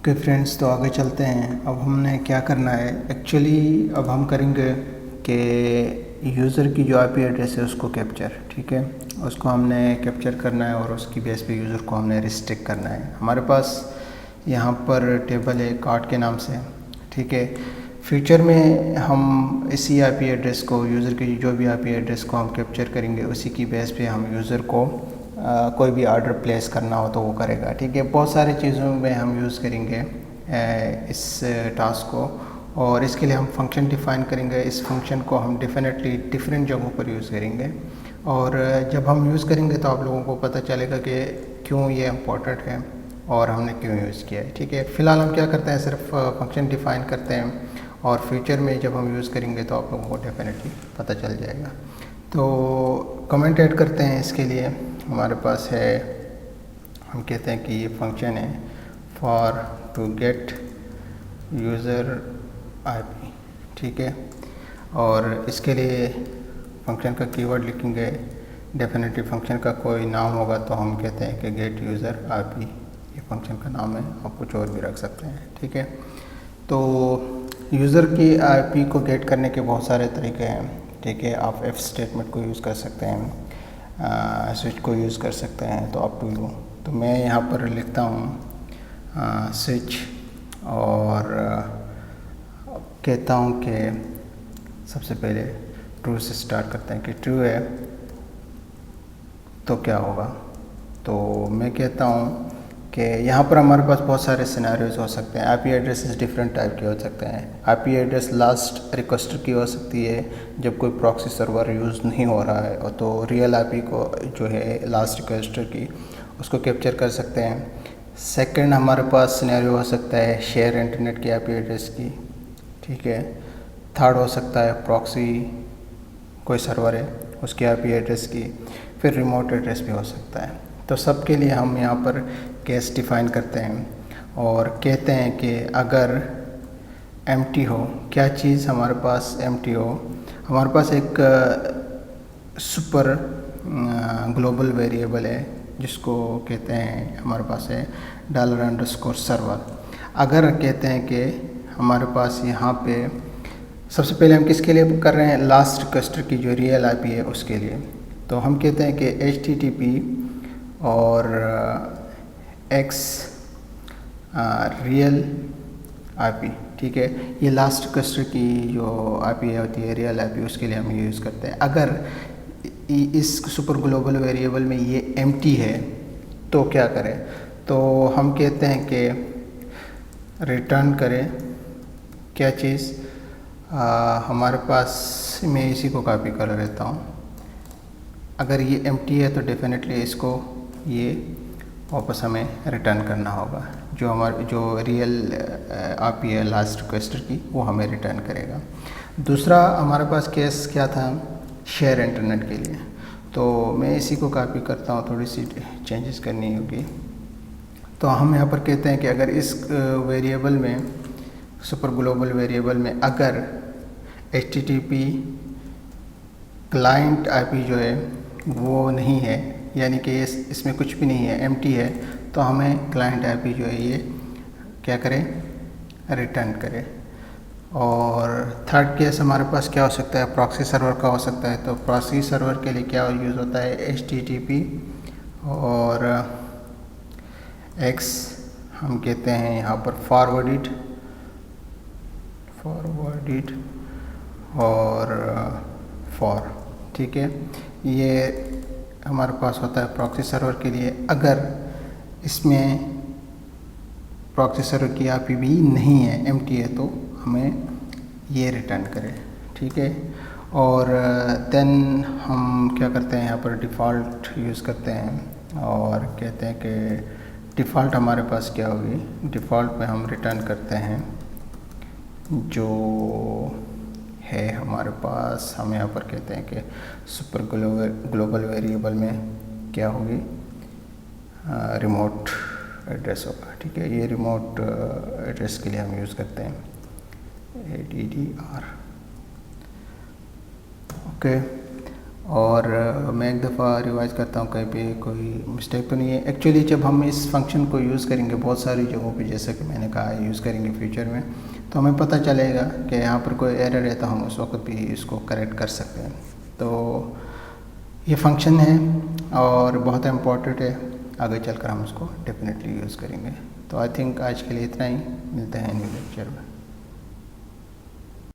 Okay friends, तो आगे चलते हैं। अब हमने क्या करना है एक्चुअली, अब हम करेंगे कि यूज़र की जो आईपी एड्रेस है उसको कैप्चर, ठीक है, उसको हमने कैप्चर करना है और उसकी बेस पे यूज़र को हमने रिस्ट्रिक्ट करना है। हमारे पास यहाँ पर टेबल है कार्ड के नाम से, ठीक है। फ्यूचर में हम इसी आईपी एड्रेस को, यूज़र की जो भी आईपी एड्रेस को हम कैप्चर करेंगे उसी की बेस पे हम यूज़र को कोई भी ऑर्डर प्लेस करना हो तो वो करेगा, ठीक है। बहुत सारी चीज़ों में हम यूज़ करेंगे इस टास्क को, और इसके लिए हम फंक्शन डिफ़ाइन करेंगे। इस फंक्शन को हम डेफिनेटली डिफरेंट जगहों पर यूज़ करेंगे, और जब हम यूज़ करेंगे तो आप लोगों को पता चलेगा कि क्यों ये इम्पोर्टेंट है और हमने क्यों यूज़ किया है, ठीक है। फ़िलहाल हम क्या करते हैं, सिर्फ फंक्शन डिफ़ाइन करते हैं, और फ्यूचर में जब हम यूज़ करेंगे तो आप लोगों को डेफिनेटली पता चल जाएगा। तो कमेंट ऐड करते हैं। इसके लिए हमारे पास है, हम कहते हैं कि ये फंक्शन है for to get user IP, ठीक है। और इसके लिए फंक्शन का कीवर्ड लिखेंगे। डेफिनेटली फंक्शन का कोई नाम होगा तो हम कहते हैं कि गेट यूज़र आईपी, ये फंक्शन का नाम है। आप कुछ और भी रख सकते हैं, ठीक है। तो यूज़र की आईपी को गेट करने के बहुत सारे तरीके हैं, ठीक है। आप इफ स्टेटमेंट को यूज़ कर सकते हैं, स्विच को यूज़ कर सकते हैं, तो अप टू यू। तो मैं यहाँ पर लिखता हूँ स्विच, और कहता हूँ कि सबसे पहले ट्रू से स्टार्ट करते हैं कि ट्रू है तो क्या होगा। तो मैं कहता हूँ कि यहाँ पर हमारे पास बहुत सारे सिनेरियोज हो सकते हैं। आईपी एड्रेसेस डिफरेंट टाइप के हो सकते हैं। आईपी एड्रेस लास्ट रिक्वेस्टर की हो सकती है जब कोई प्रॉक्सी सर्वर यूज़ नहीं हो रहा है, और तो रियल आईपी को जो है लास्ट रिक्वेस्टर की उसको कैप्चर कर सकते हैं। सेकंड हमारे पास सिनेरियो हो सकता है शेयर इंटरनेट की आईपी एड्रेस की, ठीक है। थर्ड हो सकता है प्रॉक्सी, कोई सर्वर है उसकी आईपी एड्रेस की। फिर रिमोट एड्रेस भी हो सकता है। तो सबके लिए हम यहाँ पर केस डिफ़ाइन करते हैं और कहते हैं कि अगर एम्प्टी हो, क्या चीज़ हमारे पास एम्प्टी हो, हमारे पास एक सुपर ग्लोबल वेरिएबल है जिसको कहते हैं, हमारे पास है $_सर्वर। अगर कहते हैं कि हमारे पास यहाँ पे सबसे पहले हम किसके लिए कर रहे हैं, लास्ट रिक्वेस्टर की जो रियल आईपी है उसके लिए। तो हम कहते हैं कि HTTP और X रियल आईपी, ठीक है। ये लास्ट रिक्वेस्टर की जो आईपी होती है रियल आईपी, उसके लिए हम ये यूज़ करते हैं। अगर इस सुपर ग्लोबल वेरिएबल में ये एम्प्टी है तो क्या करें, तो हम कहते हैं कि रिटर्न करें क्या चीज़, हमारे पास, मैं इसी को कॉपी कर लेता हूँ। अगर ये एम्प्टी है तो डेफिनेटली इसको ये वापस हमें रिटर्न करना होगा। जो हमारे जो रियल आईपी है लास्ट रिक्वेस्टर की वो हमें रिटर्न करेगा। दूसरा हमारे पास केस क्या था, शेयर इंटरनेट के लिए। तो मैं इसी को कॉपी करता हूँ, थोड़ी सी चेंजेस करनी होगी। तो हम यहाँ पर कहते हैं कि अगर इस वेरिएबल में, सुपर ग्लोबल वेरिएबल में, अगर HTTP क्लाइंट आईपी जो है वो नहीं है, यानी कि इसमें कुछ भी नहीं है, एम्प्टी है, तो हमें क्लाइंट आईपी जो है ये क्या करें, रिटर्न करें। और थर्ड केस हमारे पास क्या हो सकता है, प्रॉक्सी सर्वर का हो सकता है। तो प्रॉक्सी सर्वर के लिए क्या यूज़ होता है, HTTP और X, हम कहते हैं यहाँ पर फॉरवर्डेड और फॉर, ठीक है। ये हमारे पास होता है प्रॉक्सी सर्वर के लिए। अगर इसमें प्रॉक्सी सर्वर की आईपी भी नहीं है, एम्प्टी है, तो हमें ये रिटर्न करें, ठीक है। और देन हम क्या करते हैं, यहाँ पर डिफ़ॉल्ट यूज़ करते हैं और कहते हैं कि डिफ़ॉल्ट हमारे पास क्या होगी, डिफ़ॉल्ट में हम रिटर्न करते हैं जो है हमारे पास, हम यहाँ पर कहते हैं कि सुपर ग्लोबल वेरिएबल में क्या होगी, रिमोट एड्रेस होगा, ठीक है। ये रिमोट एड्रेस के लिए हम यूज़ करते हैं ADDR, ओके। और मैं एक दफ़ा रिवाइज़ करता हूँ कहीं पे कोई मिस्टेक तो नहीं है। एक्चुअली जब हम इस फंक्शन को यूज़ करेंगे बहुत सारी जगहों पे, जैसा कि मैंने कहा यूज़ करेंगे फ्यूचर में, तो हमें पता चलेगा कि यहाँ पर कोई एरर है तो हम उस वक्त भी इसको करेक्ट कर सकते हैं। तो ये फंक्शन है और बहुत इम्पॉर्टेंट है, आगे चलकर हम उसको डेफिनेटली यूज़ करेंगे। तो आई थिंक आज के लिए इतना ही, मिलते हैं न्यू लेक्चर में।